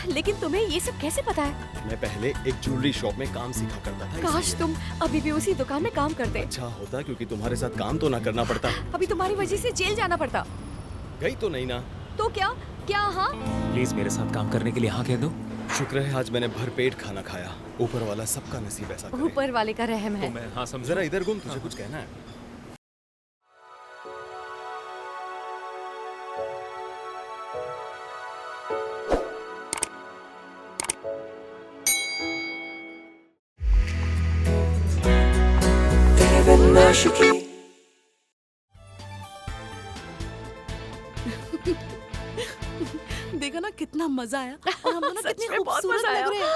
लेकिन तुम्हें ये सब कैसे पता है? मैं पहले एक ज्वेलरी शॉप में काम सीखा करता था। काश इसलिए। तुम अभी भी उसी दुकान में काम करते। अच्छा होता क्योंकि तुम्हारे साथ काम तो ना करना पड़ता। अभी तुम्हारी वजह से जेल जाना पड़ता। गई तो नहीं ना? तो क्या क्या? हाँ, प्लीज मेरे साथ काम करने के लिए हाँ कह दो। शुक्र है आज मैंने भरपेट खाना खाया। ऊपर वाला सबका नसीब ऐसा करे। ऊपर वाले का रहम तो है। मैं हाँ समझा। जरा इधर घूम, तुझे कुछ कहना है? देखा ना कितना मजा आया और हम दोनों सच कितने में बहुत खूबसूरत मजा लग आया। रहे हैं।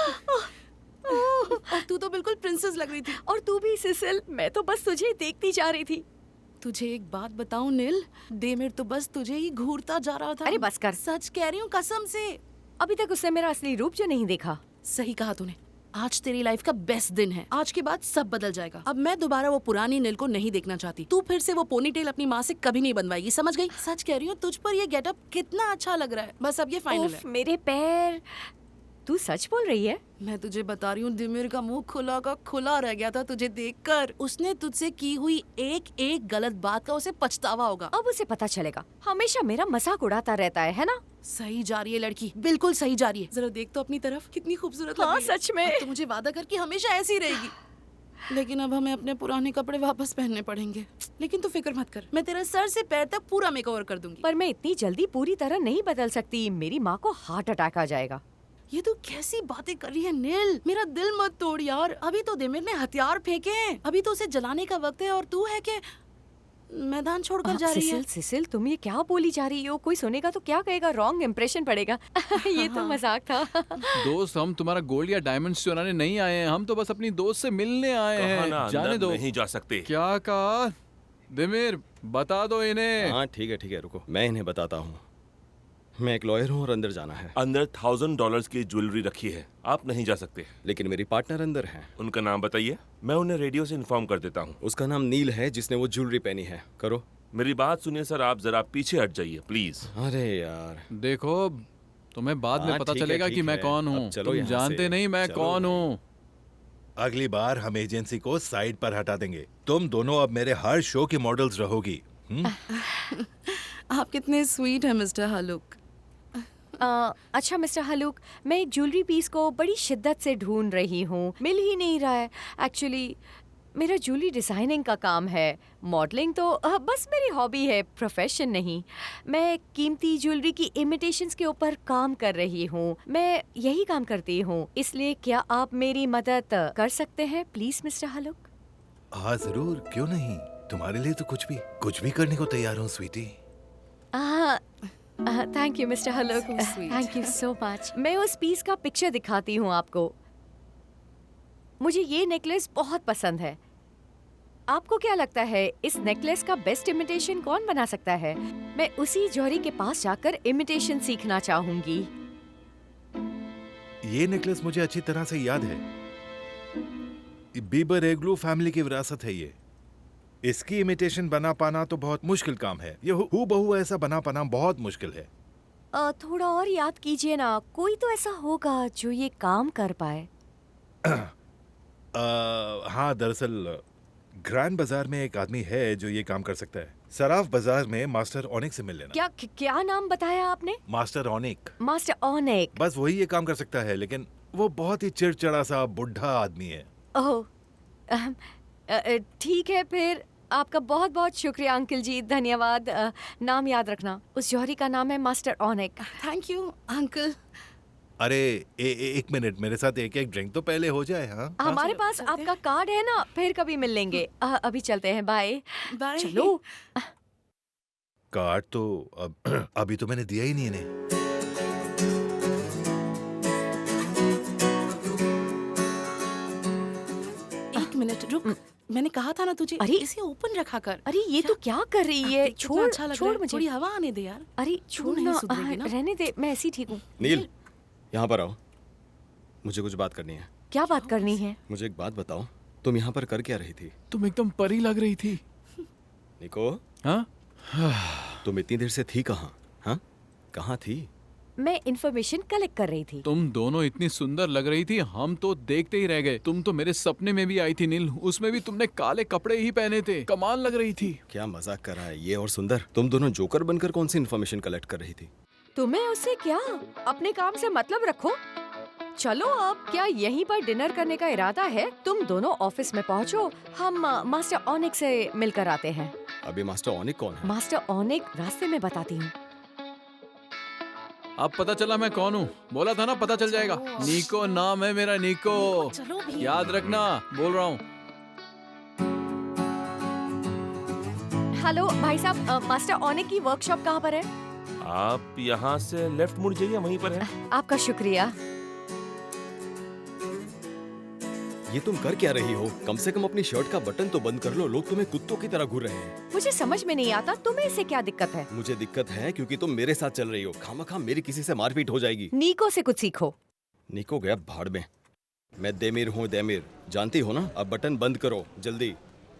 और तू तो बिल्कुल प्रिंसेस लग रही थी। और तू भी सिसिल, मैं तो बस तुझे देखती जा रही थी। तुझे एक बात बताऊं नील, डेमिर तो बस तुझे ही घूरता जा रहा था। अरे बस कर। सच कह रही हूँ कसम से। अभी तक उसने मेरा असली रूप जो नहीं देखा। सही कहा तूने। आज तेरी लाइफ का बेस्ट दिन है। आज के बाद सब बदल जाएगा। अब मैं दोबारा वो पुरानी नील को नहीं देखना चाहती। तू फिर से वो पोनीटेल अपनी माँ से कभी नहीं बनवाएगी, समझ गई? सच कह रही हूँ, तुझ पर ये गेटअप कितना अच्छा लग रहा है। बस अब ये फाइनल है। उफ, मेरे पैर। तू सच बोल रही है? मैं तुझे बता रही हूँ, दिमिर का मुंह खुला का खुला रह गया था तुझे देखकर। उसने तुझसे की हुई एक एक गलत बात का उसे पछतावा होगा। अब उसे पता चलेगा। हमेशा मेरा मजाक उड़ाता रहता है ना? सही जा रही है लड़की, बिल्कुल सही जा रही है। जरा देख तो अपनी तरफ, कितनी खूबसूरत हाँ, लग रही है। सच में। अब तो मुझे वादा कर कि हमेशा ऐसी ही रहेगी। लेकिन अब हमें अपने पुराने कपड़े वापस पहनने पड़ेंगे। लेकिन तू फिक्र मत कर, मैं तेरे सर से पैर तक पूरा मेकओवर कर दूंगी। पर मैं इतनी जल्दी पूरी तरह नहीं बदल सकती। मेरी माँ को हार्ट अटैक आ जाएगा। ये तू कैसी बातें कर रही है नील? मेरा दिल मत तोड़ यार। अभी तो दिमिर ने हथियार फेंके हैं। अभी तो उसे जलाने का वक्त है और तू है कि मैदान छोड़कर जा रही है। सिसिल, तुम ये क्या बोली जा रही हो? कोई सुनेगा तो क्या कहेगा? रॉन्ग इम्प्रेशन पड़ेगा। ये तो मजाक था। दोस्त, हम तुम्हारा गोल्ड या डायमंड्स चुराने नहीं आए हैं। हम तो बस अपनी दोस्त से मिलने आए हैं। जाने दो। नहीं जा सकते। क्या कहा? दिमिर, बता दो इन्हें। हाँ ठीक है, रुको, मैं इन्हें बताता हूँ। मैं एक लॉयर हूँ और अंदर जाना है। अंदर $1000 की ज्वेलरी रखी है, आप नहीं जा सकते। लेकिन मेरी पार्टनर अंदर है। उनका नाम बताइए, मैं उन्हें रेडियो से इन्फॉर्म कर देता हूँ। उसका नाम नील है, जिसने वो ज्वेलरी पहनी है। करो। मेरी बात सुनिए सर, आप जरा पीछे हट जाइए प्लीज। अरे यार, देखो, तुम्हें बाद में हाँ, पता ठीक है, चलेगा ठीक कि मैं है। कौन अब हूँ। चलो तुम यहाँ जानते से। नहीं मैं चलो कौन भाई। हूँ। अगली बार हम एजेंसी को साइड पर हटा देंगे। तुम दोनों अब मेरे हर शो की मॉडल्स रहोगी। आप कितने स्वीट हैं मिस्टर हलुक। अच्छा मिस्टर हलूक, मैं एक ज्वेलरी पीस को बड़ी शिद्दत से ढूंढ रही हूँ, मिल ही नहीं रहा है। एक्चुअली मेरा ज्वेलरी डिज़ाइनिंग का काम है। मॉडलिंग तो बस मेरी हॉबी है, प्रोफेशन नहीं। मैं कीमती ज्वेलरी की इमिटेशंस के ऊपर काम कर रही हूँ। मैं यही काम करती हूँ, इसलिए क्या आप मेरी मदद कर सकते हैं प्लीज मिस्टर हलूक? हाँ जरूर, क्यों नहीं। तुम्हारे लिए तो कुछ भी करने को तैयार हूँ sweetie. Thank you mister Haluk, So sweet. Thank you so much. मैं उस पीस का पिक्चर दिखाती हूँ आपको। मुझे ये नेकलेस बहुत पसंद है। आपको क्या लगता है इस नेकलेस का बेस्ट इमिटेशन कौन बना सकता है? मैं उसी जौहरी के पास जाकर इमिटेशन सीखना चाहूंगी। ये नेकलेस मुझे अच्छी तरह से याद है। बीबर एग्लू फैमिली की विरासत है ये। इसकी इमिटेशन बना पाना तो बहुत मुश्किल काम है। ये हूबहू ऐसा बना पाना बहुत मुश्किल है। थोड़ा और याद कीजिए ना, कोई तो ऐसा होगा जो ये काम कर पाए। हाँ, दरअसल ग्रैंड बाजार में एक आदमी है जो ये काम कर सकता है। सराफ बाजार में मास्टर ओनिक से मिल लेना। क्या नाम बताया आपने? मास्टर ओनिक। मास्टर ओनिक। बस वही ये काम कर सकता है, लेकिन वो बहुत ही चिड़चिड़ा सा बुढ़ा आदमी है। ओह, ठीक है फिर। आपका बहुत बहुत शुक्रिया अंकल जी, धन्यवाद। नाम याद रखना, उस जौहरी का नाम है मास्टर ओनिक। Thank you uncle. अरे एक मिनट, मेरे साथ एक ड्रिंक तो पहले हो जाए। हाँ, हमारे पास आपका कार्ड है ना, फिर कभी मिल लेंगे। अभी चलते हैं, बाय। बाय। चलो। कार्ड तो अभी तो मैंने दिया ही नहीं इन्हें। एक मिनट रुक, मैंने कहा था ना तुझे, अरे, इसे ओपन रखा कर। अरे ये तो क्या कर रही है? कितना छोड़ अच्छा लग रहा छोड़ है। मुझे। थोड़ी हवा आने दे यार। अरे छोड़ नहीं ना, सुधरेगी ना? रहने दे, मैं ऐसी ठीक हूँ। नील, यहाँ पर आओ, मुझे कुछ बात करनी है। क्या बात करनी है? मुझे एक बात बताओ, तुम यहाँ पर कर क्या रही थी? तुम एकदम परी लग रही थी। निको, हाँ? तुम इतनी देर से थी कहाँ? हाँ, कहाँ थी? मैं इंफॉर्मेशन कलेक्ट कर रही थी। तुम दोनों इतनी सुंदर लग रही थी, हम तो देखते ही रह गए। तुम तो मेरे सपने में भी आई थी नील, उसमें भी तुमने काले कपड़े ही पहने थे, कमाल लग रही थी। क्या मजाक कर रहा है ये और सुंदर? तुम दोनों जोकर बनकर कौन सी इन्फॉर्मेशन कलेक्ट कर रही थी? तुम्हें उससे क्या, अपने काम से मतलब रखो। चलो अब क्या यहीं पर डिनर करने का इरादा है? तुम दोनों ऑफिस में पहुंचो, हम मास्टर ओनिक से मिलकर आते हैं। अभी मास्टर ओनिक कौन है? मास्टर ओनिक रास्ते में बताती हूँ। अब पता चला मैं कौन हूँ। बोला था ना पता चल जाएगा। निको नाम है मेरा, निको। चलो भी। याद रखना, बोल रहा हूँ। हेलो भाई साहब, मास्टर ओनिक की वर्कशॉप कहाँ पर है? आप यहाँ से लेफ्ट मुड़ जाइए, वहीं पर है। आपका शुक्रिया। ये तुम कर क्या रही हो? कम से कम अपनी शर्ट का बटन तो बंद कर लो, लोग तुम्हें कुत्तों की तरह घूर रहे हैं। मुझे समझ में नहीं आता तुम्हें इससे क्या दिक्कत है? मुझे दिक्कत है क्योंकि तुम मेरे साथ चल रही हो। खामखा मेरी किसी से मारपीट हो जाएगी। नीको से कुछ सीखो। निको गया भाड़ में। मैं देमिर हूँ, देमिर। जानती हो ना? अब बटन बंद करो जल्दी।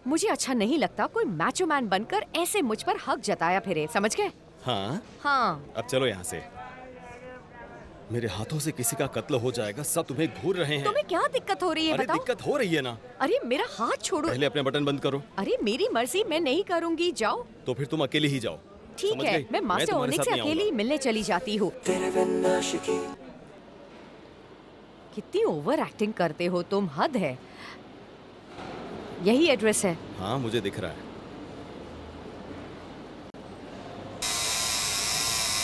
मुझे अच्छा नहीं लगता कोई मैचो मैन बनकर ऐसे मुझ पर हक जताया फिरे, समझ गए? हाँ, हाँ। अब चलो यहाँ से। मेरे हाथों से किसी का कत्ल हो जाएगा, सब तुम्हें घूर रहे हैं। तुम्हें क्या दिक्कत हो रही है अरे बताओ? दिक्कत हो रही है ना? अरे मेरा हाथ छोड़ो। पहले अपने बटन बंद करो। अरे मेरी मर्जी, मैं नहीं करूंगी, जाओ। तो फिर तुम अकेली ही जाओ। ठीक समझ है, गई? मैं मास्टर तुम्हारे ओनिक साथ से नहीं अकेली आऊंगा। मिलने चली जाती हूँ। कितनी ओवर एक्टिंग करते हो तुम, हद है। यही एड्रेस है। हाँ मुझे दिख रहा है।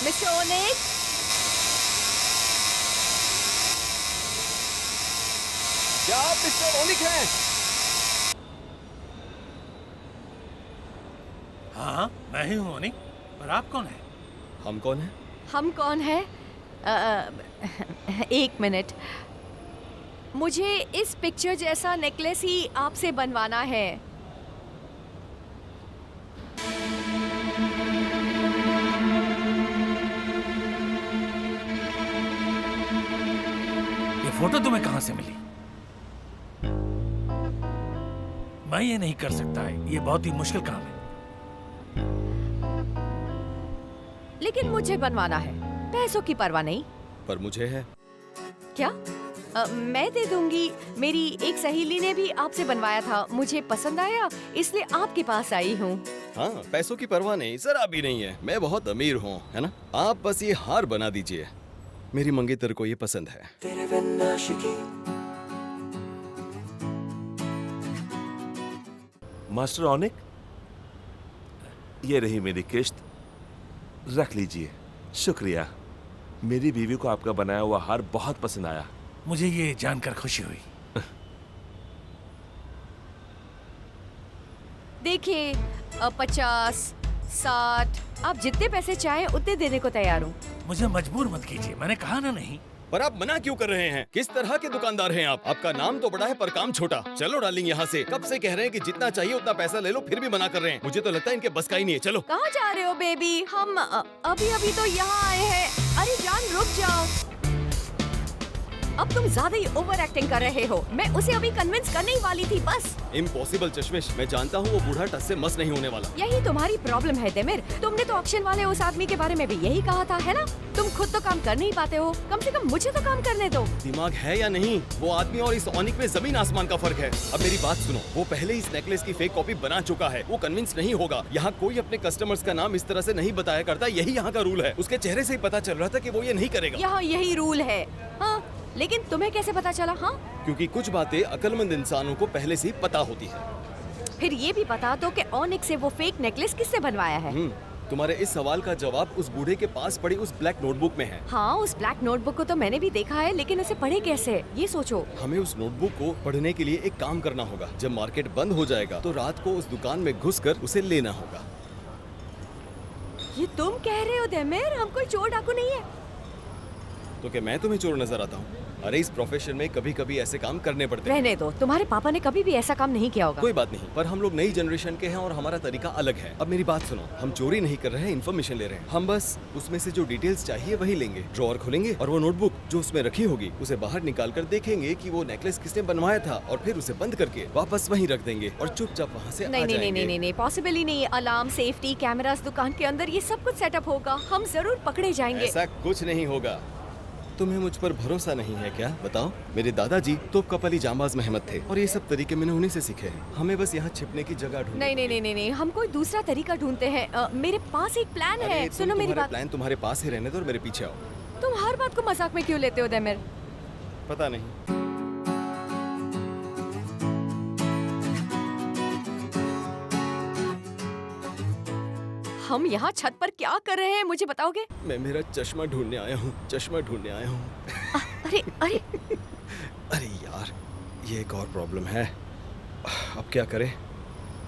मिस्टर ओनिक, क्या आप मिस्टर ओनिक हैं? हाँ, मैं ही हूँ ओनिक। पर आप कौन हैं? हम कौन हैं? हम कौन है? एक मिनट, मुझे इस पिक्चर जैसा नेकलेस ही आपसे बनवाना है। ये फोटो तुम्हें कहाँ से मिली? मैं ये नहीं कर सकता है, ये बहुत ही मुश्किल काम है। लेकिन मुझे बनवाना है, पैसों की परवाह नहीं। पर मुझे है। क्या? मैं दे दूंगी। मेरी एक सहेली ने भी आपसे बनवाया था, मुझे पसंद आया इसलिए आपके पास आई हूँ। हाँ, पैसों की परवाह नहीं, जरा भी नहीं है। मैं बहुत अमीर हूँ, है ना? आप बस ये हार बना दीजिए। मेरी मंगेतर को ये पसंद है। मास्टर ओनिक, ये रही मेरी किश्त, रख लीजिए। शुक्रिया। मेरी बीवी को आपका बनाया हुआ हार बहुत पसंद आया। मुझे ये जानकर खुशी हुई। देखिए, 50, 60, आप जितने पैसे चाहें उतने देने को तैयार हूँ। मुझे मजबूर मत कीजिए, मैंने कहा ना नहीं। पर आप मना क्यों कर रहे हैं? किस तरह के दुकानदार हैं आप? आपका नाम तो बड़ा है पर काम छोटा। चलो डार्लिंग यहाँ से। कब से कह रहे हैं कि जितना चाहिए उतना पैसा ले लो, फिर भी मना कर रहे हैं। मुझे तो लगता है इनके बस का ही नहीं है। चलो। कहाँ जा रहे हो बेबी? हम अभी तो यहाँ आए हैं। अरे जान रुक जाओ। अब तुम ज्यादा ही ओवर एक्टिंग कर रहे हो। मैं उसे अभी कन्विंस करने ही वाली थी बस। इम्पॉसिबल चश्मिश, मैं जानता हूँ वो बूढ़ा टस से मस नहीं होने वाला। यही तुम्हारी प्रॉब्लम है देमिर। तुमने तो ऑक्शन वाले उस आदमी के बारे में भी यही कहा था, है ना? तुम खुद तो काम कर नहीं पाते हो, कम से कम मुझे तो काम करने दो। दिमाग है या नहीं? वो आदमी और इस ओनिक में जमीन आसमान का फर्क है। अब मेरी बात सुनो, वो पहले इस नेकलेस की फेक कॉपी बना चुका है। वो कन्विंस नहीं होगा। यहाँ कोई अपने कस्टमर्स का नाम इस तरह से नहीं बताया करता, यही यहाँ का रूल है। उसके चेहरे से ही पता चल रहा था कि वो ये नहीं करेगा। यहाँ यही रूल है। हाँ, लेकिन तुम्हें कैसे पता चला? हाँ, क्योंकि कुछ बातें अक्लमंद इंसानों को पहले से ही पता होती है। फिर ये भी बता दो कि ओनिक से वो फेक नेकलेस किससे बनवाया है? तुम्हारे इस सवाल का जवाब उस बूढ़े के पास पड़ी उस ब्लैक नोटबुक में है। हाँ, उस ब्लैक नोटबुक को तो मैंने भी देखा है, लेकिन उसे पढ़े कैसे, ये सोचो। हमें उस नोटबुक को पढ़ने के लिए एक काम करना होगा। जब मार्केट बंद हो जाएगा तो रात को उस दुकान में घुसकर उसे लेना होगा। ये तुम कह रहे हो देमिर? हम कोई चोर डाकू नहीं है। तो क्या मैं तुम्हें चोर नजर आता हूँ? अरे इस प्रोफेशन में कभी कभी ऐसे काम करने पड़ते हैं। रहने दो, तुम्हारे पापा ने कभी भी ऐसा काम नहीं किया होगा। कोई बात नहीं, पर हम लोग नई जनरेशन के हैं और हमारा तरीका अलग है। अब मेरी बात सुनो, हम चोरी नहीं कर रहे हैं, इन्फॉर्मेशन ले रहे हैं। हम बस उसमें से जो डिटेल्स चाहिए वही लेंगे। ड्रॉअर खोलेंगे और वो नोटबुक जो उसमें रखी होगी उसे बाहर निकाल कर देखेंगे कि वो नेकलेस किसने बनवाया था, और फिर उसे बंद करके वापस वहीं रख देंगे और चुपचाप वहाँ से नहीं आ नहीं नहीं जाएंगे। नहीं नहीं पॉसिबल ही नहीं। अलार्म, सेफ्टी कैमरास दुकान के अंदर, ये सब कुछ सेटअप होगा। हम जरूर पकड़े जाएंगे। ऐसा कुछ नहीं होगा। तुम्हें मुझ पर भरोसा नहीं है क्या? बताओ। मेरे दादाजी तोप अली जांबाज महमद थे और ये सब तरीके मैंने उन्हीं से सीखे हैं। हमें बस यहाँ छिपने की जगह ढूंढनी नहीं नहीं नहीं नहीं नहीं, हम कोई दूसरा तरीका ढूंढते हैं। मेरे पास एक प्लान अरे है। तुम सुनो मेरी तुम्हारे बात। प्लान तुम्हारे पास ही रहने दो और मेरे पीछे आओ। तुम हर बात को मजाक में क्यों लेते हो देमिर? पता नहीं। हम यहाँ छत पर क्या कर रहे हैं, मुझे बताओगे? मैं मेरा चश्मा ढूंढने आया हूँ। चश्मा ढूंढने आया हूँ। अरे अरे अरे यार, ये एक और प्रॉब्लम है। अब क्या करें?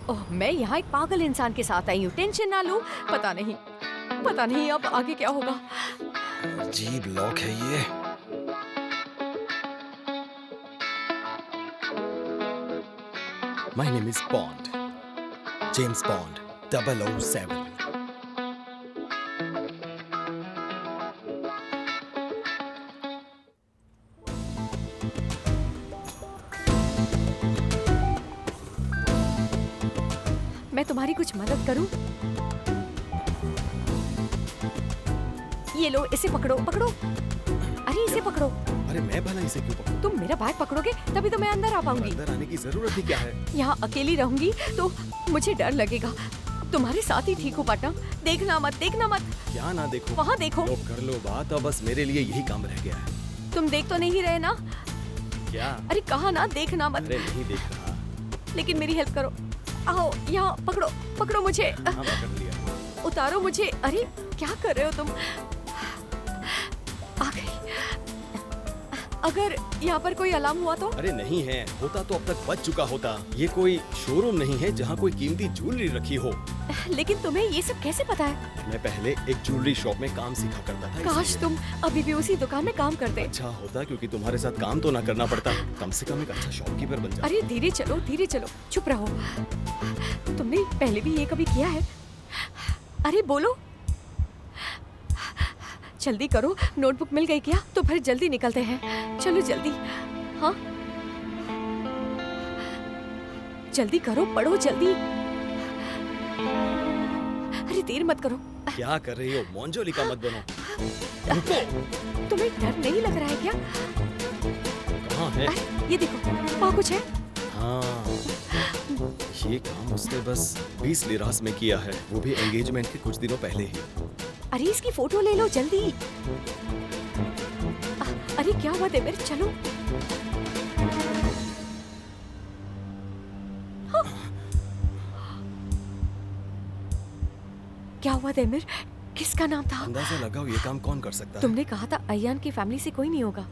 ओह, मैं यहाँ एक पागल इंसान के साथ आई हूँ। टेंशन ना लो। पता नहीं अब आगे क्या होगा। अजीब लॉक है ये। My name is Bond. James Bond, 007. मैं तुम्हारी कुछ मदद करूं? ये लो, इसे पकड़ो। अरे इसे पकड़ो। अरे मैं भला इसे क्यों पकड़ूं? तुम मेरा बैग पकड़ोगे तभी तो मैं अंदर आ पाऊंगी। अंदर आने की जरूरत ही क्या है? यहाँ अकेली रहूंगी तो मुझे डर लगेगा। तुम्हारे साथ ही ठीक हो पाटना। देखना मत। क्या ना देखो? वहाँ देखो। लो कर लो बात, अब बस मेरे लिए यही काम रह गया है। तुम देख तो नहीं रहे ना? क्या? अरे कहा ना देखना मत। अरे नहीं देख रहा। लेकिन मेरी हेल्प करो। आओ यहाँ, पकड़ो मुझे। हाँ पकड़ लिया। उतारो मुझे। अरे क्या कर रहे हो तुम? आ गई। अगर यहाँ पर कोई अलार्म हुआ तो? अरे नहीं है, होता तो अब तक बच चुका होता। ये कोई शोरूम नहीं है जहाँ कोई कीमती ज्वेलरी रखी हो। लेकिन तुम्हें ये सब कैसे पता है? मैं पहले एक ज्वेलरी शॉप में काम सीखा करता था। काश इसलिए। तुम अभी भी उसी दुकान में काम करते। अच्छा होता क्योंकि तुम्हारे साथ काम तो ना करना पड़ता। कम से कम एक अच्छा शॉपकीपर बन जाता। अरे धीरे चलो। चुप रहो। तुमने पहले भी ये कभी किया है? अरे बोलो। जल्दी करो। नोटबुक मिल गई क्या? तो फिर जल्दी निकलते हैं। चलो जल्दी। हाँ जल्दी करो, पढ़ो जल्दी। अरे देर मत करो। क्या कर रही हो? मोंजोलिका मत बनो। तुम्हें डर नहीं लग रहा है क्या? कहाँ है? अरे, ये देखो, वहाँ कुछ है। हाँ, ये काम उसने बस 20 लिरास में किया है, वो भी एंगेजमेंट के कुछ दिनों पहले ही। अरे इसकी फोटो ले लो जल्दी। अरे क्या हुआ देमिर? चलो। हाँ। क्या हुआ देमिर? किसका नाम था? अंदाजा लगाओ ये काम कौन कर सकता है? तुमने कहा था अयान की फैमिली से कोई नहीं होगा।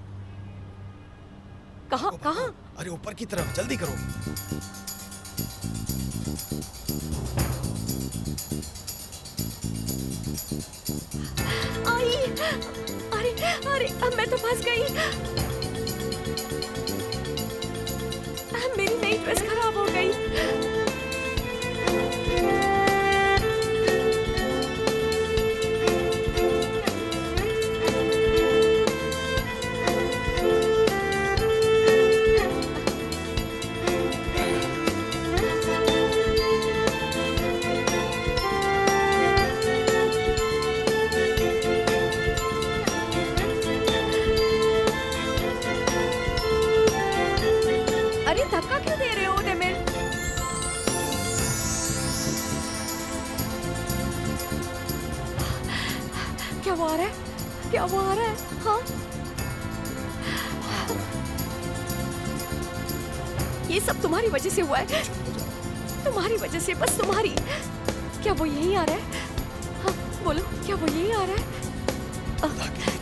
कहाँ? अरे ऊपर की तरफ, जल्दी करो। आई! अरे अब मैं तो फंस गई। मेरी नई ड्रेस खराब हो गई। अरे धक्का क्यों दे रहे हो देमिर? क्या वो आ रहा है? हाँ ये सब तुम्हारी वजह से हुआ है। तुम्हारी वजह से, बस तुम्हारी। क्या वो यहीं आ रहा है? हाँ बोलो, क्या वो यहीं आ रहा है?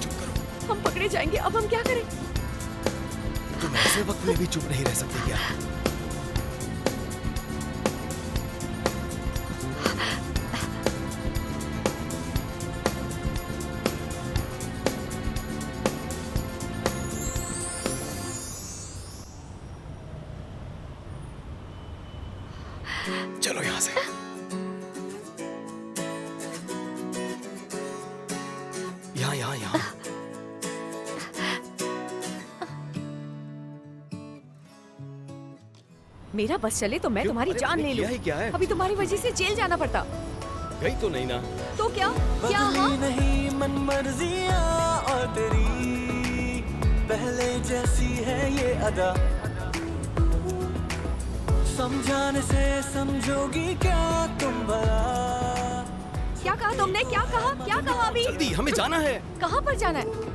चुप करो। हम पकड़े जाएंगे। अब हम क्या करें? तुम ऐसे वक्त में भी चुप नहीं रह सकते क्या? चलो यहाँ से। यहाँ यहाँ यहाँ। मेरा बस चले तो मैं क्यों? तुम्हारी अरे जान मैंने ले किया लूं। ही क्या है? अभी तुम्हारी वजह से जेल जाना पड़ता। गई तो नहीं ना। तो क्या क्या हाँ? नहीं मन मर्जियाँ और तेरी पहले जैसी है ये अदा, समझाने से समझोगी क्या तुम भला। क्या कहा तुमने? क्या कहा? क्या कहा अभी? जल्दी, हमें जाना है। कहाँ पर जाना है?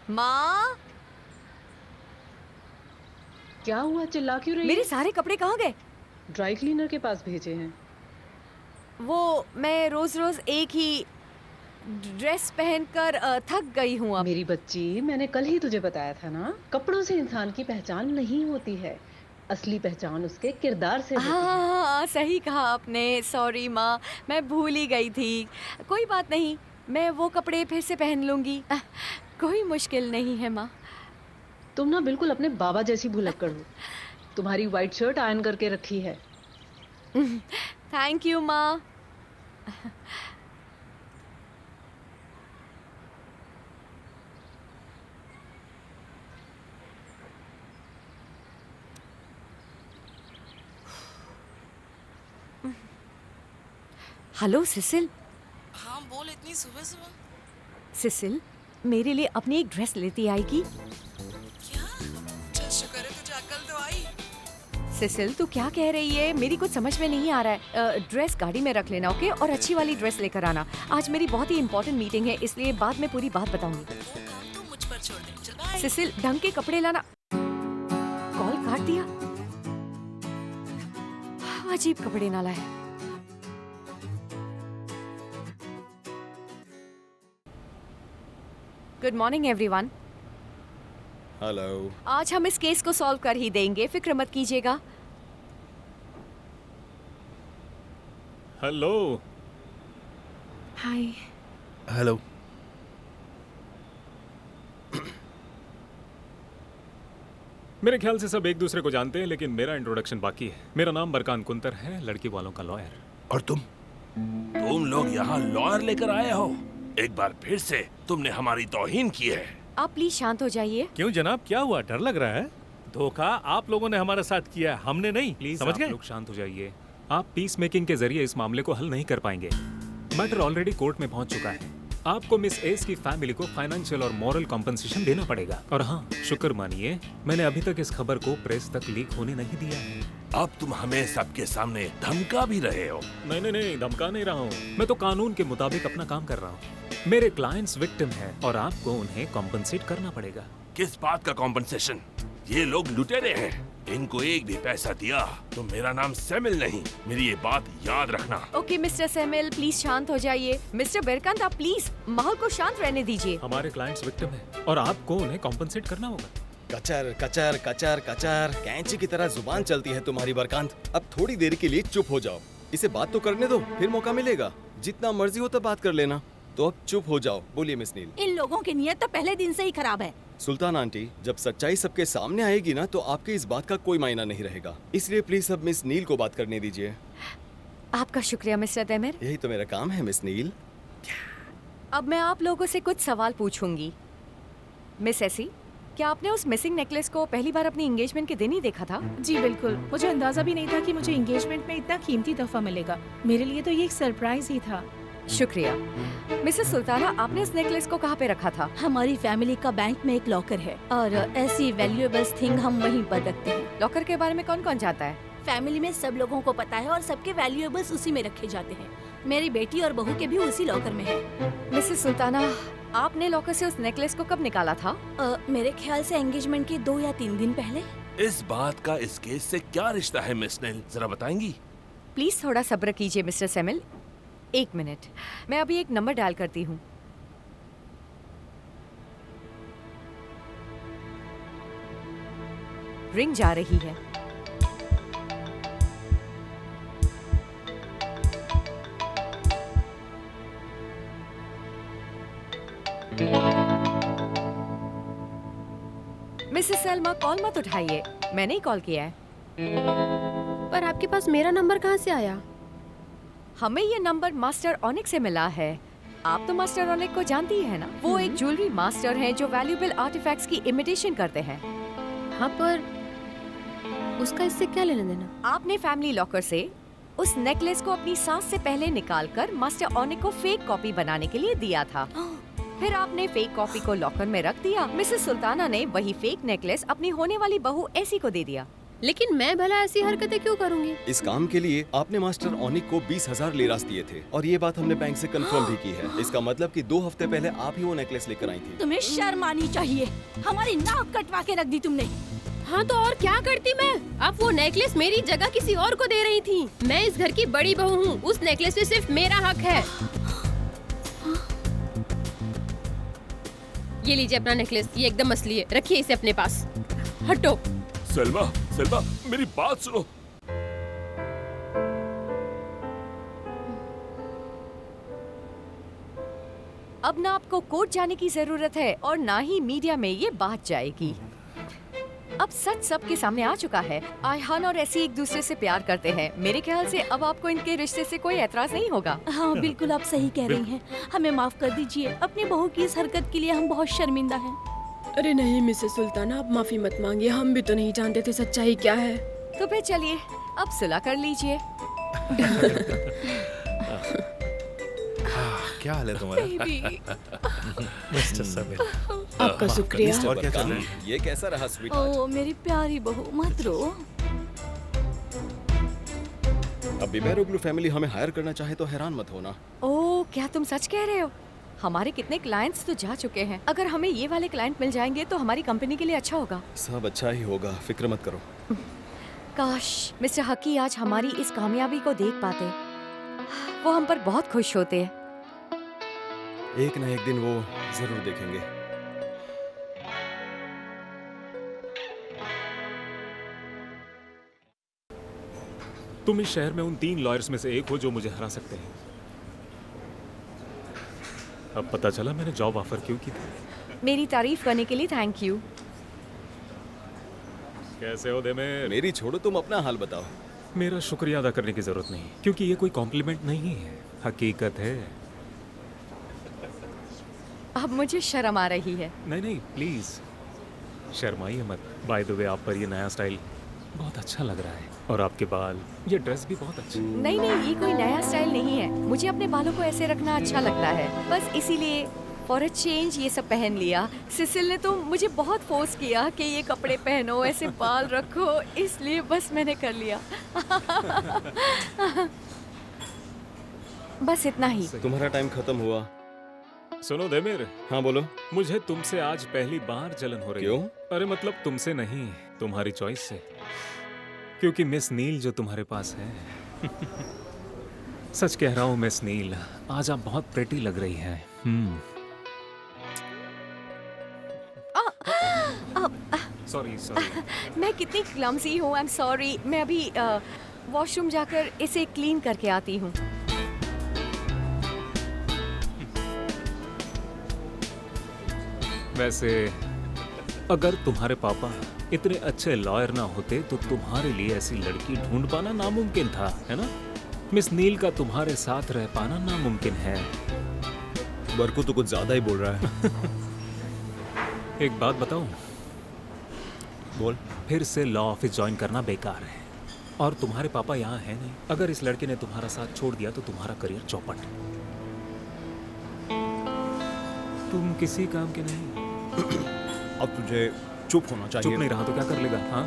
माँ, क्या हुआ, चिल्ला क्यों रही मेरे है? सारे कपड़े कहाँ गए? ड्राई क्लीनर के पास भेजे हैं। वो मैं रोज रोज एक ही ड्रेस पहनकर थक गई हूँ अब। मेरी बच्ची, मैंने कल ही तुझे बताया था ना, कपड़ों से इंसान की पहचान नहीं होती है, असली पहचान उसके किरदार से होती है। हाँ, सही कहा आपने। सॉरी माँ, मैं भूल ही गई थी। कोई बात नहीं, मैं वो कपड़े फिर से पहन लूंगी। कोई मुश्किल नहीं है माँ। तुम ना बिल्कुल अपने बाबा जैसी भुलक्कड़ हो। तुम्हारी वाइट शर्ट आयरन करके रखी है। थैंक यू माँ। Hello Cecil. हाँ बोल, इतनी सुबह सुबह। सिसिल, मेरे लिए अपनी एक ड्रेस लेती आएगी? क्या? चल शुक्र है तुझे अक्ल तो आई। सिसिल, तू क्या कह रही है? मेरी कुछ समझ में नहीं आ रहा है। ड्रेस गाड़ी में रख लेना, ओके? और अच्छी वाली ड्रेस लेकर आना। आज मेरी बहुत ही इंपॉर्टेंट मीटिंग है, इसलिए बाद में पूरी बात बताऊंगी। वो काम तो मुझ पर छोड़ दे। चल बाय। सिसिल, ढंग के कपड़े लाना। कॉल काट दिया। अजीब कपड़े ना लाए। Good morning everyone. हेलो। आज हम इस केस को सॉल्व कर ही देंगे, फिक्र मत कीजिएगा। हेलो। हाय। हेलो। मेरे ख्याल से सब एक दूसरे को जानते हैं, लेकिन मेरा इंट्रोडक्शन बाकी है। मेरा नाम बरकान कुंतर है, लड़की वालों का लॉयर। और तुम लोग यहाँ लॉयर लेकर आए हो? एक बार फिर से तुमने हमारी तौहीन की है। आप प्लीज शांत हो जाइए। क्यों जनाब, क्या हुआ? डर लग रहा है? धोखा आप लोगों ने हमारे साथ किया है, हमने नहीं। प्लीज समझ आप गए? लोग शांत हो जाइए। आप पीस मेकिंग के जरिए इस मामले को हल नहीं कर पाएंगे। मैटर ऑलरेडी कोर्ट में पहुंच चुका है। आपको मिस एस की फैमिली को फाइनेंशियल और मॉरल कॉम्पनसेशन देना पड़ेगा। और हाँ, शुक्र मानिए, मैंने अभी तक इस खबर को प्रेस तक लीक होने नहीं दिया है। अब तुम हमें सबके सामने धमका भी रहे हो। नहीं नहीं नहीं, धमका नहीं रहा हूँ। मैं तो कानून के मुताबिक अपना काम कर रहा हूँ। मेरे क्लाइंट्स विक्टिम हैं और आपको उन्हें कॉम्पनसेट करना पड़ेगा। किस बात का कॉम्पनसेशन? ये लोग लुटेरे हैं। इनको एक भी पैसा दिया तो मेरा नाम सैमिल नहीं। मेरी ये बात याद रखना। ओके मिस्टर सैमुअल, प्लीज शांत हो जाइए। मिस्टर बेरकांत, आप प्लीज माहौल को शांत रहने दीजिए। हमारे क्लाइंट्स विक्टिम हैं और आपको उन्हें कॉम्पनसेट करना होगा। कचर कचर कचर कचर, कैंची की तरह जुबान चलती है तुम्हारी बरकांत। अब थोड़ी देर के लिए चुप हो जाओ। इसे बात तो करने दो, फिर मौका मिलेगा। जितना मर्जी हो तब बात कर लेना। तो अब चुप हो जाओ। बोलिए मिस नील। इन लोगों की नीयत तो पहले दिन से ही खराब है। सुल्तान आंटी, जब सच्चाई सबके सामने आएगी ना, तो आपके इस बात का कोई मायना नहीं रहेगा। इसलिए प्लीज अब मिस नील को बात करने दीजिए। आपका शुक्रिया मिस्टर तैमूर। यही तो मेरा काम है मिस नील। अब मैं आप लोगों से कुछ सवाल पूछूंगी। मिस एसी, क्या आपने उस मिसिंग नेकलेस को पहली बार अपनी एंगेजमेंट के दिन ही देखा था? जी बिल्कुल। मुझे अंदाजा भी नहीं था कि मुझे एंगेजमेंट में इतना कीमती तोहफा मिलेगा। मेरे लिए तो ये एक सरप्राइज ही था। शुक्रिया। मिसेस सुल्ताना, आपने इस नेकलेस को कहाँ पे रखा था? हमारी फैमिली का बैंक में एक लॉकर है और ऐसी वैल्यूएबल्स थिंग हम वहीं पर रखते हैं। लॉकर के बारे में कौन कौन जानता है? फैमिली में सब लोगों को पता है और सबके वैल्यूएबल्स उसी में रखे जाते हैं। मेरी बेटी और बहू के भी उसी लॉकर में है। मिसेस सुल्ताना, आपने लॉकर से उस नेकलेस को कब निकाला था? मेरे ख्याल से एंगेजमेंट के 2 या 3 दिन पहले। इस बात का इस केस से क्या रिश्ता है मिस नील, जरा बताएंगी? प्लीज थोड़ा सब्र कीजिए मिस्टर सैमुअल। एक मिनट, मैं अभी एक नंबर डायल करती हूँ। रिंग जा रही है। मिसेस सलमा, कॉल मत उठाइए, मैंने ही कॉल किया है। पर आपके पास मेरा नंबर कहाँ से आया? हमें ये नंबर मास्टर ओनिक से मिला है। आप तो मास्टर ओनिक को जानती ही है ना? वो एक ज्वेलरी मास्टर हैं जो वैल्यूएबल आर्टिफैक्ट्स की इमिटेशन करते हैं। हाँ, पर उसका इससे क्या लेना देना? आपने फैमिली लॉकर से उस नेकलेस को अपनी सास से पहले निकालकर मास्टर ओनिक को फेक कॉपी बनाने के लिए दिया था। फिर आपने फेक कॉपी को लॉकर में रख दिया। मिसेस सुल्ताना ने वही फेक नेकलेस अपनी होने वाली बहू ऐसी को दे दिया। लेकिन मैं भला ऐसी हरकतें क्यों करूंगी? इस काम के लिए आपने मास्टर ओनिक को 20,000 लिरास दिए थे और ये बात हमने बैंक से कंफर्म भी की है। इसका मतलब कि 2 हफ्ते पहले आप ही वो नेकलेस लेकर आई थी। तुम्हें शर्म आनी चाहिए, हमारी नाक कटवा के रख दी तुमने। हाँ तो और क्या करती मैं? अब वो नेकलेस मेरी जगह किसी और को दे रही थी। मैं इस घर की बड़ी बहू हूँ, उस नेकलेस पे सिर्फ मेरा हक है। ये लीजिए अपना नेकलेस, ये एकदम असली है, रखिए इसे अपने पास। हटो। सलमा, सलमा, मेरी बात सुनो। अब ना आपको कोर्ट जाने की जरूरत है और ना ही मीडिया में ये बात जाएगी। अब सच सबके सामने आ चुका है। आयहान और ऐसी एक दूसरे से प्यार करते हैं। मेरे ख्याल से अब आपको इनके रिश्ते से कोई एतराज नहीं होगा। हाँ बिल्कुल, आप सही कह रही हैं। हमें माफ कर दीजिए, अपनी बहू की इस हरकत के लिए हम बहुत शर्मिंदा हैं। अरे नहीं मिसेस सुल्ताना, आप माफी मत मांगिए, हम भी तो नहीं जानते थे सच्चाई क्या है। तो फिर चलिए अब सुलह कर लीजिए। क्या हाल है तुम्हारा? मिस्टर समीर, आपका शुक्रिया। और क्या चल रहा है? ये कैसा रहा स्वीटहार्ट? ओ मेरी प्यारी बहू, मत रो। अब बिबेरोग्लू फैमिली हमें हायर करना चाहे तो हैरान मत होना। ओह, क्या तुम सच कह रहे हो? हमारे कितने क्लाइंट्स तो जा चुके हैं। अगर हमें ये वाले क्लाइंट मिल जाएंगे तो हमारी कंपनी के लिए अच्छा होगा। सब अच्छा ही होगा, फिक्र मत करो। काश मिस्टर हकी आज हमारी इस कामयाबी को देख पाते। वो हम पर बहुत खुश होते। एक न एक दिन वो जरूर देखेंगे। तुम इस शहर में उन 3 लॉयर्स में से एक हो जो मुझे हरा सकते हैं। अब पता चला मैंने जॉब ऑफर क्यों की थी। मेरी तारीफ करने के लिए थैंक यू। कैसे हो देमेर? मेरी छोड़ो, तुम अपना हाल बताओ। मेरा शुक्रिया अदा करने की जरूरत नहीं, क्योंकि ये कोई कॉम्प्लीमेंट नहीं है, हकीकत है। अब मुझे शर्म आ रही है। नहीं नहीं प्लीज शर्माइए मत। बाय द वे, आप पर ये नया स्टाइल बहुत अच्छा लग रहा है और आपके बाल, ये ड्रेस भी बहुत अच्छी है। नहीं नहीं, ये कोई नया स्टाइल नहीं है। मुझे अपने बालों को ऐसे रखना अच्छा लगता है, बस इसीलिए फॉर अ चेंज ये सब पहन लिया। सिसिल ने तो मुझे बहुत फोर्स किया कि ये कपड़े पहनो, ऐसे बाल रखो, इसलिए बस मैंने कर लिया। बस इतना ही। तुम्हारा टाइम खत्म हुआ। सुनो देमेर। हाँ बोलो। मुझे तुमसे आज पहली बार जलन हो रही है। क्यों? अरे मतलब तुमसे नहीं, तुम्हारी चॉइस से। क्योंकि मिस नील जो तुम्हारे पास है सच कह रहा हूँ मिस नील, आज आप बहुत प्रेटी लग रही है। Sorry sorry. मैं कितनी क्लमसी हूँ, आई एम सॉरी। मैं अभी वॉशरूम जाकर इसे क्लीन करके आती हूँ। वैसे अगर तुम्हारे पापा इतने अच्छे लॉयर ना होते तो तुम्हारे लिए ऐसी लड़की ढूंढ पाना नामुमकिन था, है ना? मिस नील का तुम्हारे साथ रह पाना नामुमकिन है। बरकू तो कुछ ज्यादा ही बोल रहा है। एक बात बताऊं? बोल। फिर से लॉ ऑफिस ज्वाइन करना बेकार है और तुम्हारे पापा यहाँ है नहीं। अगर इस लड़के ने तुम्हारा साथ छोड़ दिया तो तुम्हारा करियर चौपट। तुम किसी काम के नहीं। अब तुझे चुप होना चाहिए। चुप नहीं रहा तो क्या कर लेगा? हाँ,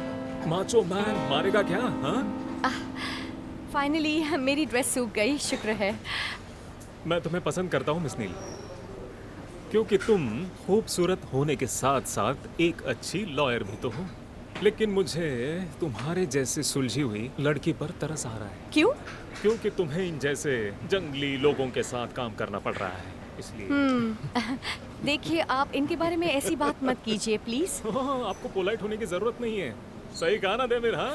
माचो मैन मारेगा क्या? हाँ, फाइनली मेरी ड्रेस सूख गई, शुक्र है। मैं तुम्हें पसंद करता हूँ मिस नील, क्योंकि तुम खूबसूरत होने के साथ साथ एक अच्छी लॉयर भी तो हो। लेकिन मुझे तुम्हारे जैसे सुलझी हुई लड़की पर तरस आ रहा है। क्यों? क्योंकि तुम्हें इन जैसे जंगली लोगों के साथ काम करना पड़ रहा है, इसलिए। देखिए, आप इनके बारे में ऐसी बात मत कीजिए प्लीज। आपको पोलाइट होने की जरूरत नहीं है। सही कहा ना देमिर? हाँ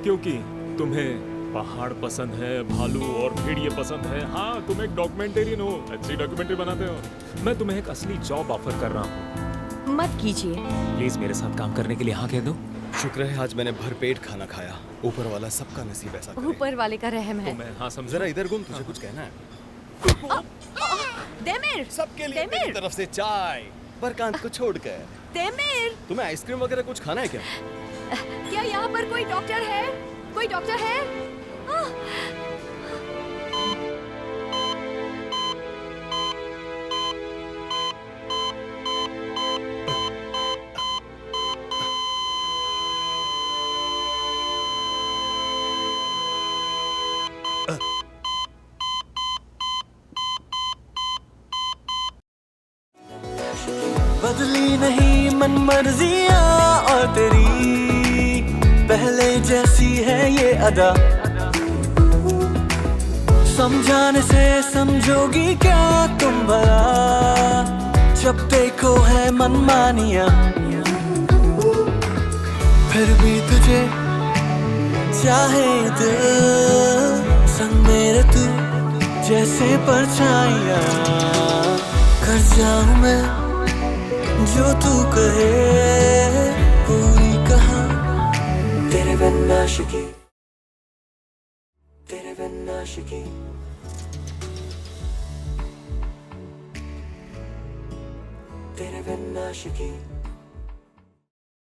क्योंकि तुम्हें पहाड़ पसंद है, भालू और भेड़िए पसंद है। हाँ, तुम एक डॉक्यूमेंटेरियन हो, अच्छी डॉक्यूमेंट्री बनाते हो। मैं तुम्हें एक असली जॉब ऑफर कर रहा हूँ। मत कीजिए। प्लीज मेरे साथ काम करने के लिए हाँ कह दो। शुक्र है आज मैंने भरपेट खाना खाया। ऊपर वाला सबका नसीब ऐसा करे। ऊपर वाले का रहम है। तो मैं हाँ समझा। जरा इधर घूम, तुझे कुछ कहना है? देमिर, सबके लिए मेरी तरफ से चाय, बरकांत को छोड़कर। देमिर, तुम्हें आइसक्रीम वगैरह कुछ खाना है क्या? क्या यहाँ पर कोई डॉक्टर है? कोई डॉक्टर है? बदली नहीं मन मर्जियाँ और तेरी, पहले जैसी है ये अदा। समझाने से समझोगी क्या तुम भला, जब देखो है मनमानियाँ। फिर भी तुझे चाहे दिल, संग मेरे तू जैसे परछाइयाँ। कर जाऊँ मैं जो तू कहे, पूरी कहा तेरे बिन आशिकी, तेरे बिन आशिकी। तेरे बिन आशिकी।